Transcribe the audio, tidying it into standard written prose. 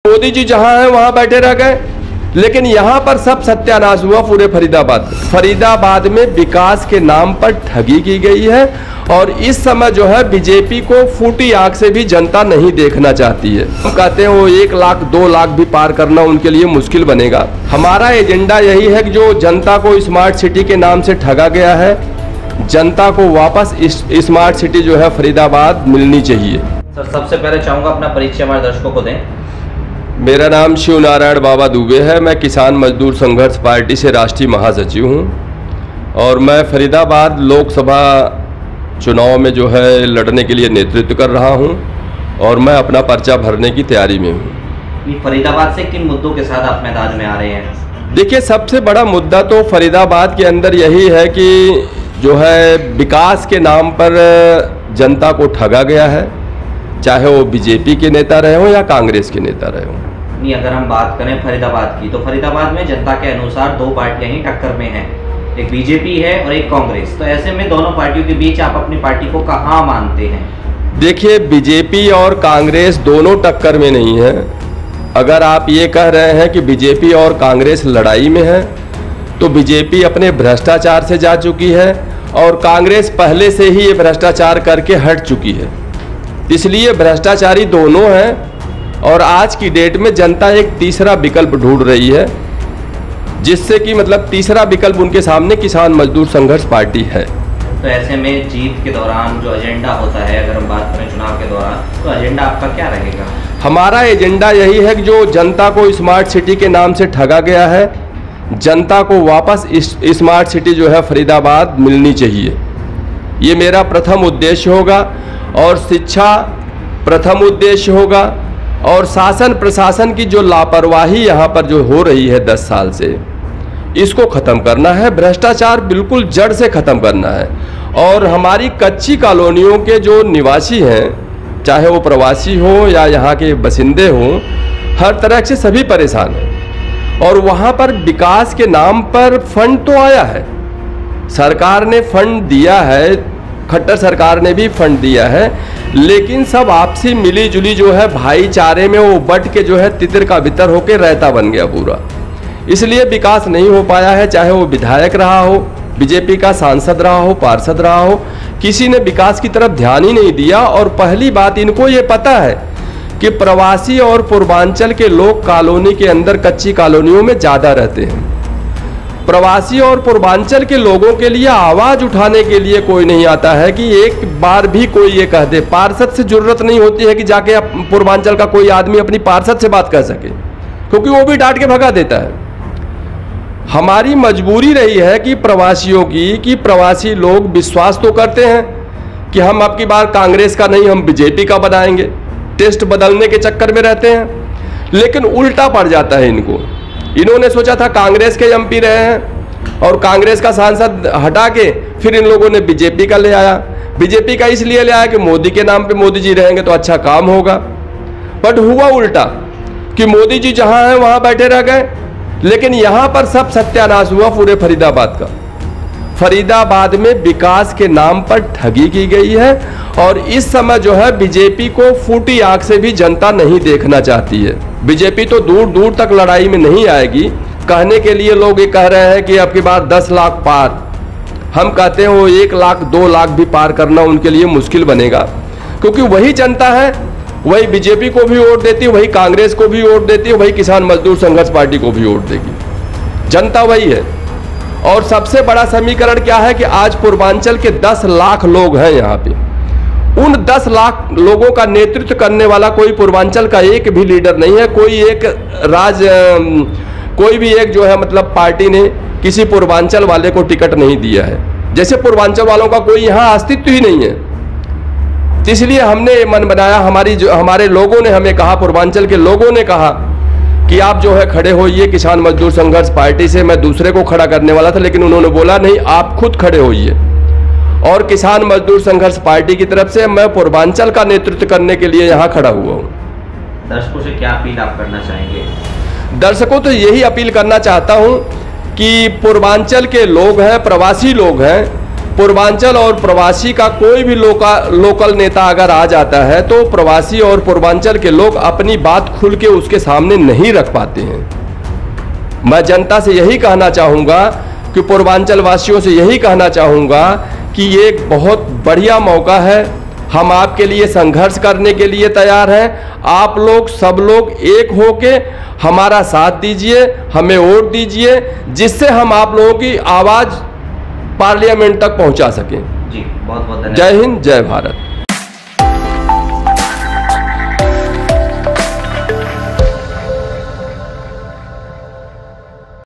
मोदी जी जहां हैं वहां बैठे रह गए, लेकिन यहां पर सब सत्यानाश हुआ पूरे फरीदाबाद। फरीदाबाद में विकास के नाम पर ठगी की गई है और इस समय जो है बीजेपी को फूटी आंख से भी जनता नहीं देखना चाहती है। हम कहते हैं वो 1 लाख 2 लाख भी पार करना उनके लिए मुश्किल बनेगा। हमारा एजेंडा यही है कि जो जनता को स्मार्ट सिटी के नाम से ठगा गया है, जनता को वापस स्मार्ट सिटी जो है फरीदाबाद मिलनी चाहिए। सर, सबसे पहले चाहूँगा अपना परिचय हमारे दर्शकों को दें। मेरा नाम शिव नारायण बाबा दुबे है। मैं किसान मजदूर संघर्ष पार्टी से राष्ट्रीय महासचिव हूँ और मैं फरीदाबाद लोकसभा चुनाव में जो है लड़ने के लिए नेतृत्व कर रहा हूँ और मैं अपना पर्चा भरने की तैयारी में हूँ। फरीदाबाद से किन मुद्दों के साथ आप मैदान में आ रहे हैं? देखिए, सबसे बड़ा मुद्दा तो फरीदाबाद के अंदर यही है कि जो है विकास के नाम पर जनता को ठगा गया है, चाहे वो बीजेपी के नेता रहे हों या कांग्रेस के नेता रहे हों। नहीं, अगर हम बात करें फरीदाबाद की, तो फरीदाबाद में जनता के अनुसार 2 पार्टियां ही टक्कर में हैं, एक बीजेपी है और एक कांग्रेस। तो ऐसे में दोनों पार्टियों के बीच आप अपनी पार्टी को कहां मानते हैं? देखिए, बीजेपी और कांग्रेस दोनों टक्कर में नहीं है। अगर आप ये कह रहे हैं कि बीजेपी और कांग्रेस लड़ाई में है, तो बीजेपी अपने भ्रष्टाचार से जा चुकी है और कांग्रेस पहले से ही ये भ्रष्टाचार करके हट चुकी है। इसलिए भ्रष्टाचारी दोनों हैं और आज की डेट में जनता एक तीसरा विकल्प ढूंढ रही है, जिससे कि मतलब तीसरा विकल्प उनके सामने किसान मजदूर संघर्ष पार्टी है। तो ऐसे में जीत के दौरान जो एजेंडा होता है, अगर हम बात करें चुनाव के दौरान, तो एजेंडा आपका क्या रहेगा? हमारा एजेंडा यही है कि जो जनता को स्मार्ट सिटी के नाम से ठगा गया है, जनता को वापस स्मार्ट सिटी जो है फरीदाबाद मिलनी चाहिए। ये मेरा प्रथम उद्देश्य होगा और शिक्षा प्रथम उद्देश्य होगा और शासन प्रशासन की जो लापरवाही यहाँ पर जो हो रही है 10 साल से, इसको ख़त्म करना है। भ्रष्टाचार बिल्कुल जड़ से ख़त्म करना है और हमारी कच्ची कॉलोनियों के जो निवासी हैं, चाहे वो प्रवासी हो या यहाँ के बसिंदे हों, हर तरह से सभी परेशान हैं और वहाँ पर विकास के नाम पर फंड तो आया है, सरकार ने फंड दिया है, खट्टर सरकार ने भी फंड दिया है, लेकिन सब आपसी मिली जुली जो है भाईचारे में वो बट के जो है तितर का बितर होके रायता बन गया पूरा। इसलिए विकास नहीं हो पाया है। चाहे वो विधायक रहा हो, बीजेपी का सांसद रहा हो, पार्षद रहा हो, किसी ने विकास की तरफ ध्यान ही नहीं दिया। और पहली बात, इनको ये पता है कि प्रवासी और पूर्वांचल के लोग कॉलोनी के अंदर कच्ची कॉलोनियों में ज़्यादा रहते हैं। प्रवासी और पूर्वांचल के लोगों के लिए आवाज़ उठाने के लिए कोई नहीं आता है कि एक बार भी कोई ये कह दे। पार्षद से जरूरत नहीं होती है कि जाके पूर्वांचल का कोई आदमी अपनी पार्षद से बात कर सके, क्योंकि वो भी डांट के भगा देता है। हमारी मजबूरी रही है कि प्रवासियों की, कि प्रवासी लोग विश्वास तो करते हैं कि हम अब की बार कांग्रेस का नहीं, हम बीजेपी का बनाएंगे। टेस्ट बदलने के चक्कर में रहते हैं, लेकिन उल्टा पड़ जाता है इनको। इन्होंने सोचा था कांग्रेस के एमपी रहे हैं और कांग्रेस का सांसद हटा के फिर इन लोगों ने बीजेपी का ले आया। बीजेपी का इसलिए ले आया कि मोदी के नाम पे मोदी जी रहेंगे तो अच्छा काम होगा। बट हुआ उल्टा कि मोदी जी जहां हैं वहां बैठे रह गए, लेकिन यहां पर सब सत्यानाश हुआ पूरे फरीदाबाद का। फरीदाबाद में विकास के नाम पर ठगी की गई है और इस समय जो है बीजेपी को फूटी आंख से भी जनता नहीं देखना चाहती है। बीजेपी तो दूर दूर तक लड़ाई में नहीं आएगी। कहने के लिए लोग ये कह रहे हैं कि अब की बार 10 लाख पार, हम कहते हैं वो 1 लाख 2 लाख भी पार करना उनके लिए मुश्किल बनेगा, क्योंकि वही जनता है, वही बीजेपी को भी वोट देती है, वही कांग्रेस को भी वोट देती है, वही किसान मजदूर संघर्ष पार्टी को भी वोट देगी। जनता वही है। और सबसे बड़ा समीकरण क्या है कि आज पूर्वांचल के 10 लाख लोग हैं यहाँ पे। उन 10 लाख लोगों का नेतृत्व करने वाला कोई पूर्वांचल का एक भी लीडर नहीं है। कोई भी एक जो है मतलब पार्टी ने किसी पूर्वांचल वाले को टिकट नहीं दिया है, जैसे पूर्वांचल वालों का कोई यहाँ अस्तित्व ही नहीं है। इसलिए हमने ये मन बनाया, हमारे लोगों ने हमें कहा, पूर्वांचल के लोगों ने कहा कि आप जो है खड़े होइए किसान मजदूर संघर्ष पार्टी से। मैं दूसरे को खड़ा करने वाला था, लेकिन उन्होंने बोला नहीं, आप खुद खड़े होइए। और किसान मजदूर संघर्ष पार्टी की तरफ से मैं पूर्वांचल का नेतृत्व करने के लिए यहाँ खड़ा हुआ हूँ। दर्शकों से क्या अपील आप करना चाहेंगे? दर्शकों तो यही अपील करना चाहता हूँ कि पूर्वांचल के लोग हैं, प्रवासी लोग हैं, पूर्वांचल और प्रवासी का कोई भी लोकल नेता अगर आ जाता है तो प्रवासी और पूर्वांचल के लोग अपनी बात खुल के उसके सामने नहीं रख पाते हैं। मैं जनता से यही कहना चाहूँगा कि पूर्वांचल वासियों से यही कहना चाहूँगा कि ये एक बहुत बढ़िया मौका है, हम आपके लिए संघर्ष करने के लिए तैयार हैं। आप लोग सब लोग एक होके हमारा साथ दीजिए, हमें वोट दीजिए, जिससे हम आप लोगों की आवाज़ पार्लियामेंट तक पहुंचा सकें। जी बहुत बहुत धन्यवाद। जय हिंद, जय भारत।